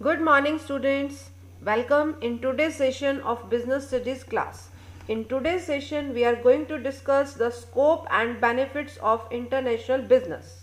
Good morning, students. Welcome in today's session of Business Studies class. In today's session, we are going to discuss the scope and benefits of international business.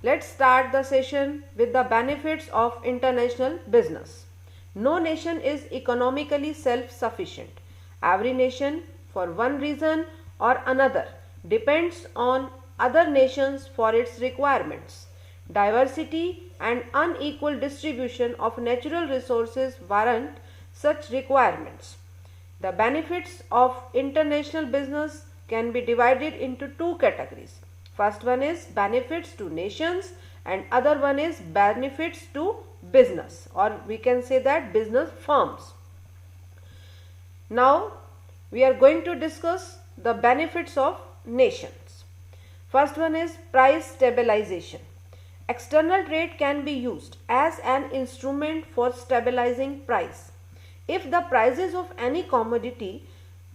Let's start the session with the benefits of international business. No nation is economically self-sufficient. Every nation, for one reason or another, depends on other nations for its requirements. Diversity and unequal distribution of natural resources warrant such requirements. The benefits of international business can be divided into two categories. First one is benefits to nations and other one is benefits to business, or we can say that business firms. Now we are going to discuss the benefits of nations. First one is price stabilization. External trade can be used as an instrument for stabilizing price. If the prices of any commodity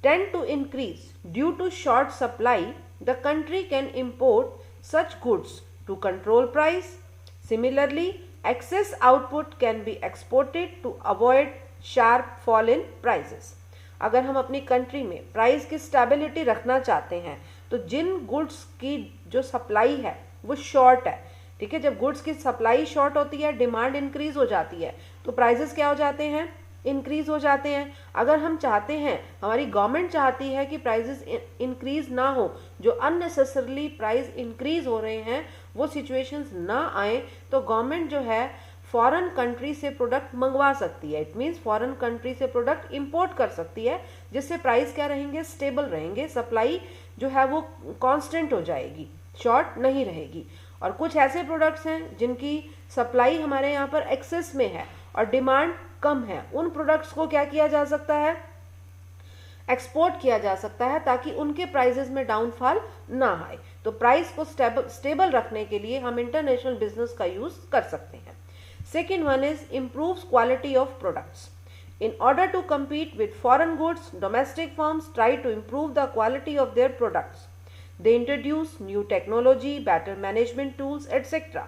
tend to increase due to short supply, the country can import such goods to control price. Similarly, excess output can be exported to avoid sharp fall in prices. अगर हम अपनी country में price की stability रखना चाहते हैं तो जिन goods की जो सप्लाई है वो शॉर्ट है, ठीक है, जब गुड्स की सप्लाई शॉर्ट होती है, डिमांड इंक्रीज हो जाती है तो प्राइसेस क्या हो जाते हैं, इंक्रीज हो जाते हैं. अगर हम चाहते हैं, हमारी गवर्नमेंट चाहती है कि प्राइसेस इंक्रीज ना हो, जो अननेसेसरली प्राइस इंक्रीज हो रहे हैं वो सिचुएशंस ना आए, तो गवर्नमेंट जो है फॉरेन कंट्री से प्रोडक्ट मंगवा सकती है. इट मीन्स फॉरेन कंट्री से प्रोडक्ट इंपोर्ट कर सकती है, जिससे प्राइस क्या रहेंगे, स्टेबल रहेंगे, सप्लाई जो है वो कांस्टेंट हो जाएगी, शॉर्ट नहीं रहेगी. और कुछ ऐसे प्रोडक्ट्स हैं जिनकी सप्लाई हमारे यहाँ पर एक्सेस में है और डिमांड कम है, उन प्रोडक्ट्स को क्या किया जा सकता है, एक्सपोर्ट किया जा सकता है ताकि उनके प्राइसेस में डाउनफॉल ना आए. तो प्राइस को स्टेबल रखने के लिए हम इंटरनेशनल बिजनेस का यूज कर सकते हैं. Second one is improves quality of products. In order to compete with foreign goods, domestic firms try to improve the quality of their products. They introduce new technology, better management tools, etc.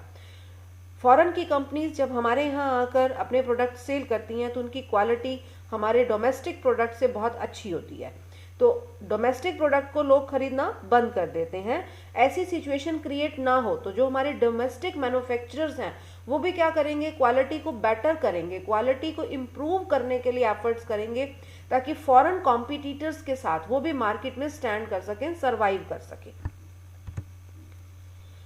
Foreign की companies जब हमारे यहाँ आकर अपने product cell करती हैं तो उनकी क्वालिटी हमारे डोमेस्टिक प्रोडक्ट से बहुत अच्छी होती है, तो डोमेस्टिक प्रोडक्ट को लोग खरीदना बंद कर देते हैं. ऐसी सिचुएशन क्रिएट ना हो तो जो हमारे डोमेस्टिक मैन्युफैक्चरर्स हैं वो भी क्या करेंगे, क्वालिटी को बेटर करेंगे, क्वालिटी को इम्प्रूव करने के लिए एफर्ट्स करेंगे ताकि फॉरेन कॉम्पिटिटर्स के साथ वो भी मार्केट में स्टैंड कर सकें, सर्वाइव कर सकें.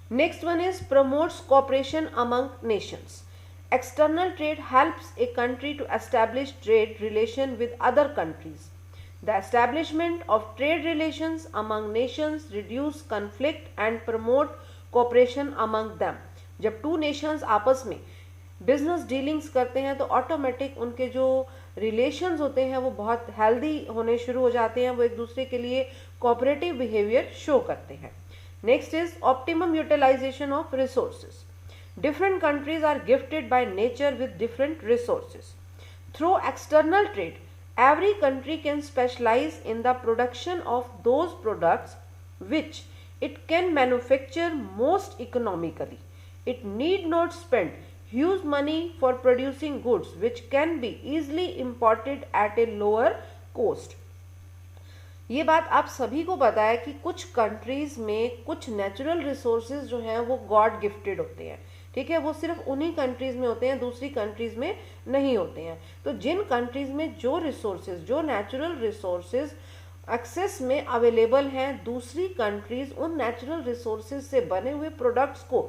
Next one is promotes cooperation among nations. External trade helps a country to establish trade relation with other countries. The establishment of trade relations among nations reduce conflict and promote cooperation among them. जब two nations आपस में business dealings करते हैं तो automatic उनके जो relations होते हैं वो बहुत हेल्दी होने शुरू हो जाते हैं, वो एक दूसरे के लिए कोऑपरेटिव बिहेवियर शो करते हैं. Next is optimum utilization of resources. Different countries are gifted by nature with different resources. Through external trade, every country can specialize in the production of those products which it can manufacture most economically. It need not spend huge money for producing goods which can be easily imported at a lower cost. ये बात आप सभी को पता है कि कुछ countries में कुछ नेचुरल रिसोर्सेज जो हैं वो गॉड गिफ्टेड होते हैं, ठीक है, वो सिर्फ उन्हीं कंट्रीज में होते हैं, दूसरी कंट्रीज में नहीं होते हैं. तो जिन कंट्रीज में जो रिसोर्सेज, जो नेचुरल रिसोर्सेज एक्सेस में अवेलेबल हैं, दूसरी कंट्रीज उन नेचुरल रिसोर्सेज से बने हुए प्रोडक्ट्स को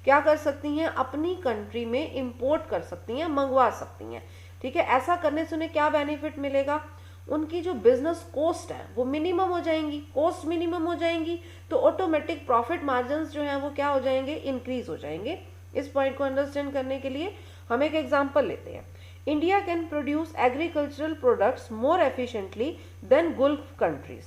क्या कर सकती हैं, अपनी कंट्री में इंपोर्ट कर सकती हैं, मंगवा सकती हैं. ठीक है, ऐसा करने से उन्हें क्या बेनिफिट मिलेगा, उनकी जो बिजनेस कॉस्ट है वो मिनिमम हो जाएंगी. कॉस्ट मिनिमम हो जाएंगी तो ऑटोमेटिक प्रॉफिट मार्जिन्स जो हैं वो क्या हो जाएंगे, इंक्रीज हो जाएंगे. इस पॉइंट को अंडरस्टैंड करने के लिए हम एक एग्जांपल लेते हैं. India can produce agricultural products more efficiently than Gulf countries.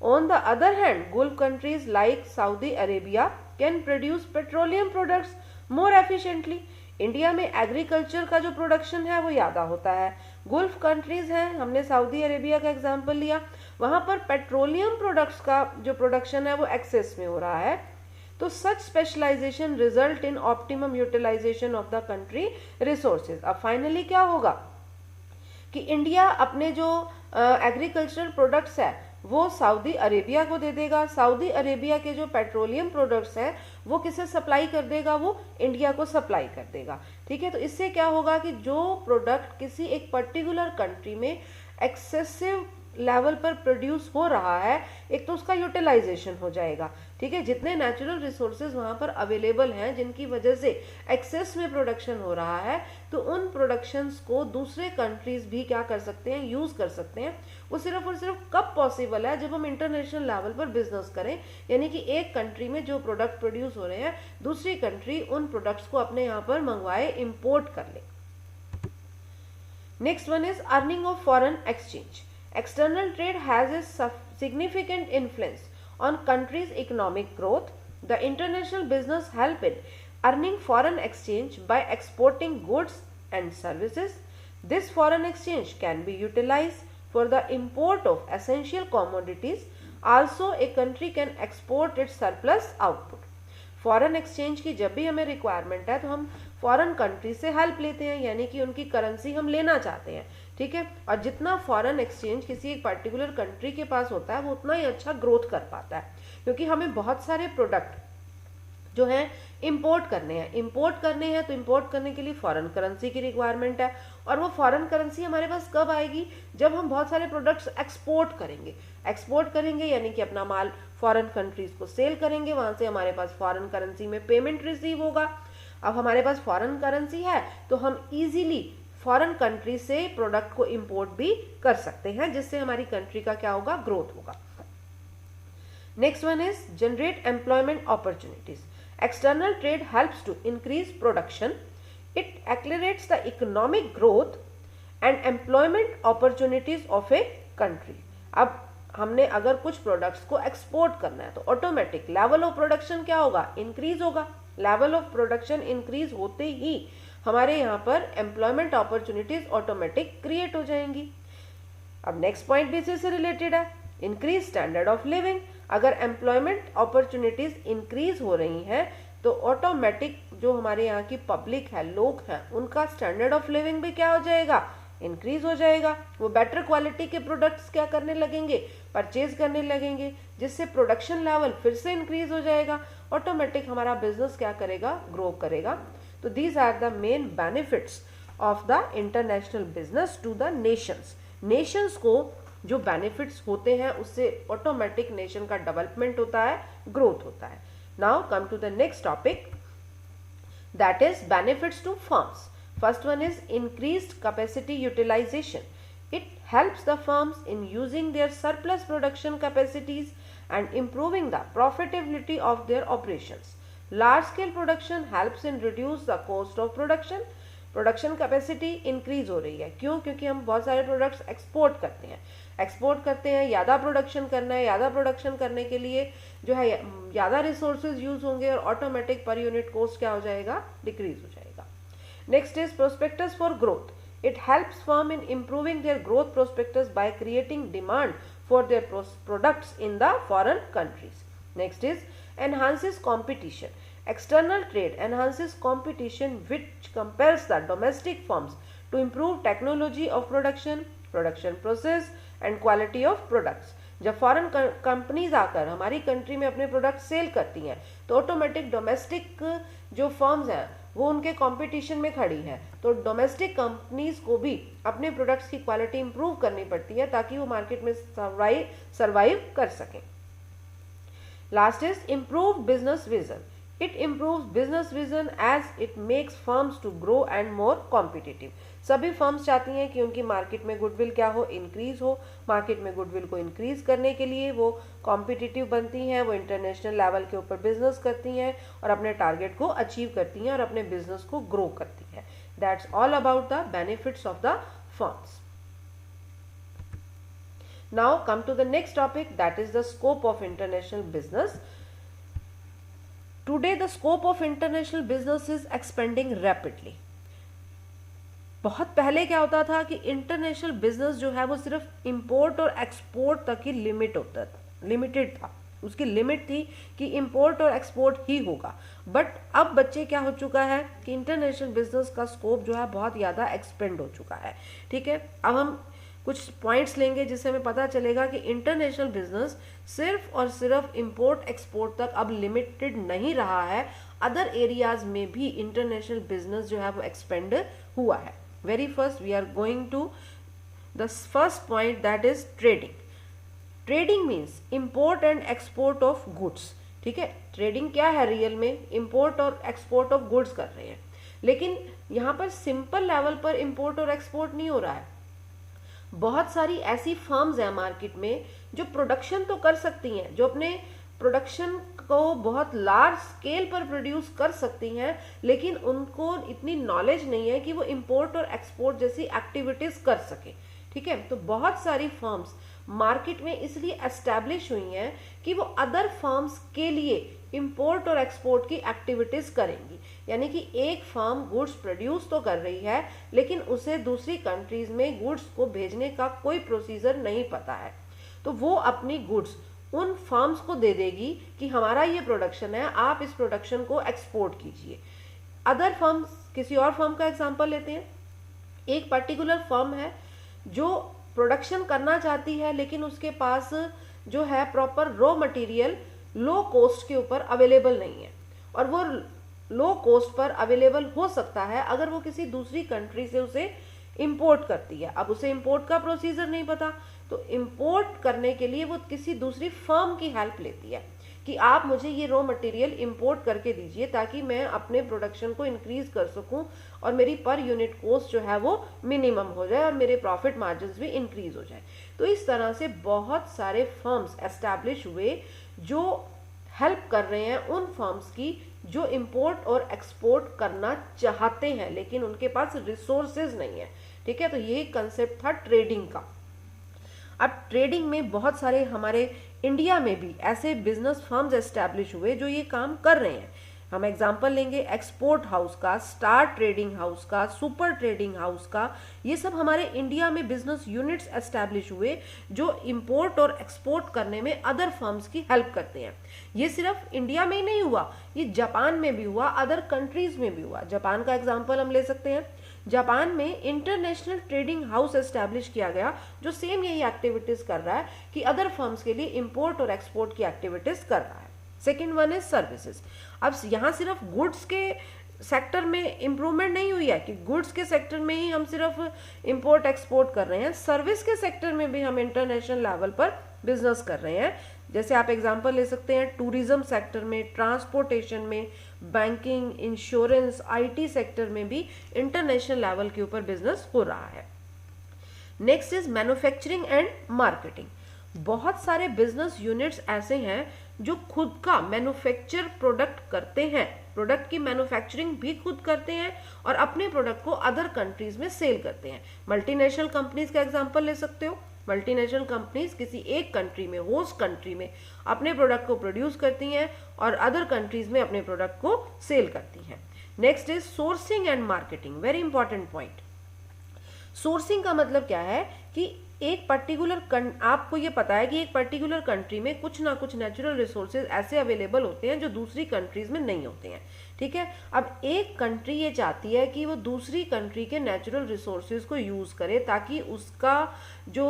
On the other hand, Gulf countries like Saudi Arabia can produce petroleum products more efficiently. India में एग्रीकल्चर का जो प्रोडक्शन है वो ज़्यादा होता है, गल्फ कंट्रीज हैं, हमने सऊदी अरेबिया का एग्जांपल लिया, वहाँ पर पेट्रोलियम प्रोडक्ट्स का जो प्रोडक्शन है वो एक्सेस में हो रहा है. तो such specialization result in optimum utilization of the country resources. अब फाइनली क्या होगा कि इंडिया अपने जो एग्रीकल्चरल प्रोडक्ट्स है वो सऊदी अरेबिया को दे देगा, सऊदी अरेबिया के जो पेट्रोलियम प्रोडक्ट्स हैं वो किसे सप्लाई कर देगा, वो इंडिया को सप्लाई कर देगा। ठीक है, तो इससे क्या होगा कि जो प्रोडक्ट किसी एक पर्टिकुलर कंट्री में एक्सेसिव लेवल पर प्रोड्यूस हो रहा है, एक तो उसका यूटिलाइजेशन हो जाएगा। ठीक है, जितने नेचुरल रिसोर्सेज वहाँ पर अवेलेबल हैं जिनकी वजह से एक्सेस में प्रोडक्शन हो रहा है, तो उन प्रोडक्शंस को दूसरे कंट्रीज भी क्या कर सकते हैं, यूज कर सकते हैं। वो सिर्फ और सिर्फ कब पॉसिबल है, जब हम इंटरनेशनल लेवल पर बिजनेस करें, यानी कि एक कंट्री में जो प्रोडक्ट प्रोड्यूस हो रहे हैं दूसरी कंट्री उन प्रोडक्ट्स को अपने यहाँ पर मंगवाए, इम्पोर्ट कर ले। Next one is earning of foreign exchange. External trade has a significant influence on countries' economic growth. The international business help in earning foreign exchange by exporting goods and services. This foreign exchange can be utilized for the import of essential commodities. Also, a country can export its surplus output. Foreign exchange की जब भी हमें requirement है तो हम foreign country से help लेते हैं, यानी कि उनकी करेंसी हम लेना चाहते हैं। ठीक है, और जितना फॉरेन एक्सचेंज किसी एक पर्टिकुलर कंट्री के पास होता है वो उतना ही अच्छा ग्रोथ कर पाता है, क्योंकि हमें बहुत सारे प्रोडक्ट जो है इंपोर्ट करने हैं तो इंपोर्ट करने के लिए फॉरेन करेंसी की रिक्वायरमेंट है। और वो फॉरेन करेंसी हमारे पास कब आएगी, जब हम बहुत सारे प्रोडक्ट्स एक्सपोर्ट करेंगे यानी कि अपना माल फॉरेन कंट्रीज को सेल करेंगे, वहां से हमारे पास फॉरेन करेंसी में पेमेंट रिसीव होगा। अब हमारे पास फॉरेन करेंसी है तो हम इजीली फॉरेन कंट्री से प्रोडक्ट को इंपोर्ट भी कर सकते हैं, जिससे हमारी कंट्री का क्या होगा, ग्रोथ होगा। Next one is generate employment opportunities. External trade helps to increase production. It accelerates the economic growth and employment opportunities of a country. अब हमने अगर कुछ प्रोडक्ट्स को एक्सपोर्ट करना है तो ऑटोमेटिक लेवल ऑफ प्रोडक्शन क्या होगा, इंक्रीज होगा। लेवल ऑफ प्रोडक्शन इंक्रीज होते ही हमारे यहाँ पर एम्प्लॉयमेंट अपॉर्चुनिटीज ऑटोमेटिक क्रिएट हो जाएंगी। अब नेक्स्ट पॉइंट भी इसी से रिलेटेड है, इंक्रीज स्टैंडर्ड ऑफ लिविंग। अगर एम्प्लॉयमेंट अपॉर्चुनिटीज इंक्रीज हो रही हैं तो ऑटोमेटिक जो हमारे यहाँ की पब्लिक है, लोग हैं, उनका स्टैंडर्ड ऑफ लिविंग भी क्या हो जाएगा, इंक्रीज हो जाएगा। वो बेटर क्वालिटी के प्रोडक्ट्स क्या करने लगेंगे, परचेज करने लगेंगे, जिससे प्रोडक्शन लेवल फिर से इंक्रीज हो जाएगा। ऑटोमेटिक हमारा बिजनेस क्या करेगा, ग्रो करेगा। तो these are the main benefits of the international business to the nations को जो बेनिफिट्स होते हैं उससे ऑटोमेटिक नेशन का डेवलपमेंट होता है, ग्रोथ होता है। Now come to the next topic, that is benefits to firms. First one is increased capacity utilization. It helps the firms in using their surplus production capacities and improving the profitability of their operations. Large scale production helps in reduce the cost of production. Production capacity increase हो रही है, क्यों? क्योंकि हम बहुत सारे products export करते हैं, ज़्यादा प्रोडक्शन करना है, ज़्यादा प्रोडक्शन करने के लिए जो है ज़्यादा रिसोर्सेज यूज होंगे और ऑटोमेटिक पर यूनिट कॉस्ट क्या हो जाएगा, डिक्रीज हो जाएगा। Next is prospectus for growth. It helps firm in improving their growth prospectus by creating demand for their products in the foreign countries. Next is enhances competition. External trade enhances competition which compels the domestic firms to improve technology of production, production process and quality of products. जब foreign companies आकर हमारी country में अपने product cell करती हैं तो automatic domestic जो firms हैं वो उनके कंपटीशन में खड़ी हैं, तो डोमेस्टिक कंपनीज को भी अपने प्रोडक्ट्स की क्वालिटी इंप्रूव करनी पड़ती है ताकि वो मार्केट में सर्वाइव कर सकें। Last is improve business vision. It improves business vision as it makes firms to grow and more competitive. सभी फर्म्स चाहती हैं कि उनकी मार्केट में गुडविल क्या हो, इंक्रीज हो। मार्केट में गुडविल को इंक्रीज करने के लिए वो कॉम्पिटिटिव बनती हैं, वो इंटरनेशनल लेवल के ऊपर बिजनेस करती हैं और अपने टारगेट को अचीव करती हैं और अपने बिजनेस को ग्रो करती हैं. That's all about the benefits of the firms. Now come to the next topic, that is the scope of international business. Today the scope of international business is expanding rapidly. बहुत पहले क्या होता था कि international business जो है वो सिर्फ इंपोर्ट और एक्सपोर्ट तक ही लिमिटेड था, उसकी लिमिट थी कि इंपोर्ट और एक्सपोर्ट ही होगा। बट अब बच्चे क्या हो चुका है कि इंटरनेशनल बिजनेस का स्कोप जो है बहुत ज़्यादा एक्सपेंड हो चुका है। ठीक है, अब हम कुछ पॉइंट्स लेंगे जिससे हमें पता चलेगा कि इंटरनेशनल बिजनेस सिर्फ और सिर्फ इंपोर्ट एक्सपोर्ट तक अब लिमिटेड नहीं रहा है, अदर एरियाज में भी इंटरनेशनल बिजनेस जो है वो एक्सपेंड हुआ है। Very first we are going to the first point, that is trading. Trading means import and export of goods. ठीक है, ट्रेडिंग क्या है, रियल में इंपोर्ट और एक्सपोर्ट ऑफ गुड्स कर रहे हैं, लेकिन यहाँ पर सिंपल लेवल पर इंपोर्ट और एक्सपोर्ट नहीं हो रहा है। बहुत सारी ऐसी फर्म्स हैं मार्केट में जो प्रोडक्शन तो कर सकती हैं, जो अपने प्रोडक्शन को बहुत लार्ज स्केल पर प्रोड्यूस कर सकती हैं, लेकिन उनको इतनी नॉलेज नहीं है कि वो इंपोर्ट और एक्सपोर्ट जैसी एक्टिविटीज कर सके। ठीक है, तो बहुत सारी फर्म्स मार्केट में इसलिए एस्टैब्लिश हुई हैं कि वो अदर फर्म्स के लिए इंपोर्ट और एक्सपोर्ट की एक्टिविटीज करेंगी। यानी कि एक फर्म गुड्स प्रोड्यूस तो कर रही है, लेकिन उसे दूसरी कंट्रीज में गुड्स को भेजने का कोई प्रोसीजर नहीं पता है, तो वो अपनी गुड्स उन फर्म्स को दे देगी कि हमारा ये प्रोडक्शन है, आप इस प्रोडक्शन को एक्सपोर्ट कीजिए। अदर फर्म्स, किसी और फर्म का एग्जांपल लेते हैं। एक पर्टिकुलर फर्म है जो प्रोडक्शन करना चाहती है, लेकिन उसके पास जो है proper raw material low cost के ऊपर अवेलेबल नहीं है, और वो लो कॉस्ट पर अवेलेबल हो सकता है अगर वो किसी दूसरी कंट्री से उसे इंपोर्ट करती है। अब उसे इंपोर्ट का प्रोसीजर नहीं पता, तो इंपोर्ट करने के लिए वो किसी दूसरी फर्म की हेल्प लेती है कि आप मुझे ये रॉ मटेरियल इंपोर्ट करके दीजिए ताकि मैं अपने प्रोडक्शन को इंक्रीज कर सकूं और मेरी पर यूनिट कॉस्ट जो है वो मिनिमम हो जाए और मेरे प्रॉफिट मार्जिन भी इंक्रीज हो जाए। तो इस तरह से बहुत सारे फर्म्स एस्टैब्लिश हुए जो हेल्प कर रहे हैं उन फर्म्स की जो इंपोर्ट और एक्सपोर्ट करना चाहते हैं, लेकिन उनके पास रिसोर्सेज नहीं है। ठीक है, तो ये कंसेप्ट था ट्रेडिंग का। अब ट्रेडिंग में बहुत सारे हमारे इंडिया में भी ऐसे बिजनेस फर्म्स एस्टैब्लिश हुए जो ये काम कर रहे हैं। हम एग्जांपल लेंगे एक्सपोर्ट हाउस का, स्टार ट्रेडिंग हाउस का, सुपर ट्रेडिंग हाउस का। ये सब हमारे इंडिया में बिजनेस यूनिट्स एस्टैब्लिश हुए जो इंपोर्ट और एक्सपोर्ट करने में अदर फर्म्स की हेल्प करते हैं। ये सिर्फ इंडिया में ही नहीं हुआ, ये जापान में भी हुआ, अदर कंट्रीज में भी हुआ। जापान का एग्जाम्पल हम ले सकते हैं। जापान में इंटरनेशनल ट्रेडिंग हाउस एस्टैब्लिश किया गया जो सेम यही एक्टिविटीज कर रहा है कि अदर फर्म्स के लिए इंपोर्ट और एक्सपोर्ट की एक्टिविटीज कर रहा है। Second one is services. अब यहाँ सिर्फ गुड्स के सेक्टर में इम्प्रूवमेंट नहीं हुई है कि गुड्स के सेक्टर में ही हम सिर्फ इंपोर्ट एक्सपोर्ट कर रहे हैं, सर्विस के सेक्टर में भी हम इंटरनेशनल लेवल पर बिजनेस कर रहे हैं। जैसे आप एग्जांपल ले सकते हैं टूरिज्म सेक्टर में, ट्रांसपोर्टेशन में, बैंकिंग, इंश्योरेंस, आईटी सेक्टर में भी इंटरनेशनल लेवल के ऊपर बिजनेस हो रहा है। Next is manufacturing and marketing. बहुत सारे बिजनेस यूनिट्स ऐसे हैं जो खुद का मैन्युफैक्चर प्रोडक्ट करते हैं, प्रोडक्ट की मैन्युफैक्चरिंग भी खुद करते हैं और अपने प्रोडक्ट को अदर कंट्रीज में सेल करते हैं। मल्टीनेशनल कंपनीज का एग्जांपल ले सकते हो। मल्टीनेशनल कंपनीज किसी एक कंट्री में, होस्ट कंट्री में अपने प्रोडक्ट को प्रोड्यूस करती हैं और अदर कंट्रीज में अपने प्रोडक्ट को सेल करती हैं। Next is sourcing and marketing, very important point. Sourcing का मतलब क्या है कि एक पर्टिकुलर आपको ये पता है कि एक पर्टिकुलर कंट्री में कुछ ना कुछ नेचुरल रिसोर्सेज ऐसे अवेलेबल होते हैं जो दूसरी कंट्रीज में नहीं होते हैं। ठीक है, अब एक कंट्री ये चाहती है कि वो दूसरी कंट्री के नेचुरल रिसोर्सेज को यूज करे ताकि उसका जो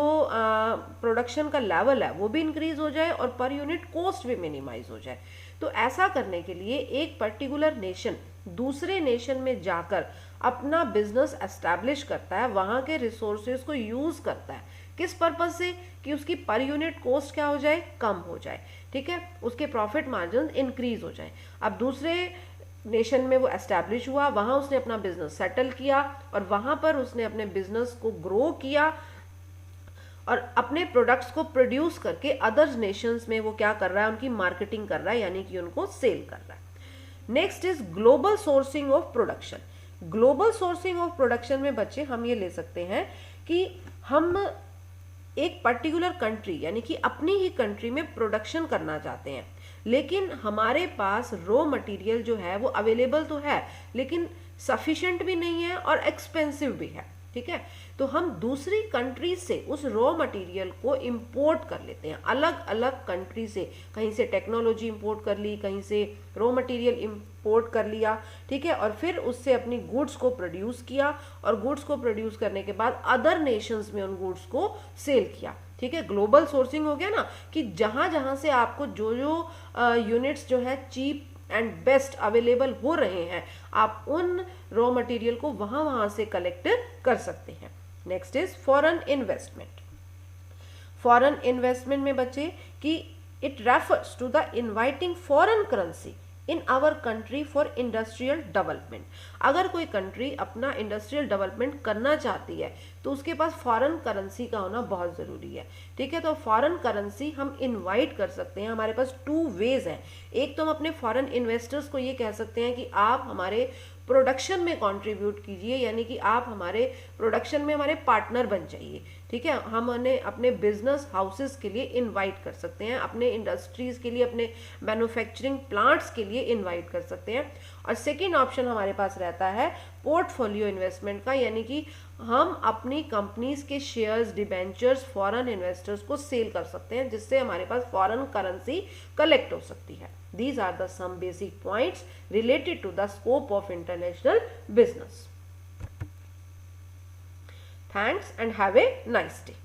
प्रोडक्शन का लेवल है वो भी इंक्रीज हो जाए और पर यूनिट कॉस्ट भी मिनिमाइज हो जाए। तो ऐसा करने के लिए एक पर्टिकुलर नेशन दूसरे नेशन में जाकर अपना बिजनेस एस्टैब्लिश करता है, वहां के रिसोर्सेज को यूज करता है। किस पर्पज से? कि उसकी पर यूनिट कॉस्ट क्या हो जाए, कम हो जाए। ठीक है, उसके प्रॉफिट मार्जिन इंक्रीज हो जाए। अब दूसरे नेशन में वो एस्टैब्लिश हुआ, वहां उसने अपना बिजनेस सेटल किया और वहां पर उसने अपने बिजनेस को ग्रो किया और अपने प्रोडक्ट्स को प्रोड्यूस करके अदर नेशंस में वो क्या कर रहा है, उनकी मार्केटिंग कर रहा है, यानी कि उनको सेल कर रहा है। Next is global sourcing of production. Global sourcing of production में बच्चे हम ये ले सकते हैं कि हम एक पर्टिकुलर कंट्री यानी कि अपनी ही कंट्री में प्रोडक्शन करना चाहते हैं, लेकिन हमारे पास रॉ मटेरियल जो है वो अवेलेबल तो है लेकिन सफिशिएंट भी नहीं है और एक्सपेंसिव भी है। ठीक है। तो हम दूसरी कंट्री से उस रॉ मटेरियल को इंपोर्ट कर लेते हैं, अलग अलग कंट्री से, कहीं से टेक्नोलॉजी इंपोर्ट कर ली, कहीं से रॉ मटेरियल इंपोर्ट कर लिया, ठीक है, और फिर उससे अपनी गुड्स को प्रोड्यूस किया, और गुड्स को प्रोड्यूस करने के बाद अदर नेशंस में उन गुड्स को सेल किया, ठीक है। ग्लोबल सोर्सिंग हो गया ना, कि जहां जहां से आपको जो जो यूनिट्स जो है चीप एंड बेस्ट अवेलेबल हो रहे हैं, आप उन रॉ मटेरियल को वहां वहां से कलेक्ट कर सकते हैं। Next is foreign investment. Foreign investment में बच्चे कि it refers to the inviting foreign currency in our country for industrial development. अगर कोई कंट्री अपना इंडस्ट्रियल डेवलपमेंट करना चाहती है तो उसके पास फॉरेन करेंसी का होना बहुत ज़रूरी है, ठीक है। तो फॉरेन करेंसी हम इनवाइट कर सकते हैं, हमारे पास 2 वेज हैं। एक तो हम अपने फॉरेन इन्वेस्टर्स को ये कह सकते हैं कि आप हमारे प्रोडक्शन में कंट्रीब्यूट कीजिए, यानी कि आप हमारे प्रोडक्शन में हमारे पार्टनर बन जाइए, ठीक है। हम उन्हें अपने बिजनेस हाउसेस के लिए इनवाइट कर सकते हैं, अपने इंडस्ट्रीज के लिए, अपने मैन्युफैक्चरिंग प्लांट्स के लिए इनवाइट कर सकते हैं। और सेकेंड ऑप्शन हमारे पास रहता है पोर्टफोलियो इन्वेस्टमेंट का, यानी कि हम अपनी कंपनीज के शेयर्स, डिबेंचर्स फॉरेन इन्वेस्टर्स को सेल कर सकते हैं, जिससे हमारे पास फॉरेन करेंसी कलेक्ट हो सकती है। These are the some basic points related to the scope of international business. Thanks and have a nice day.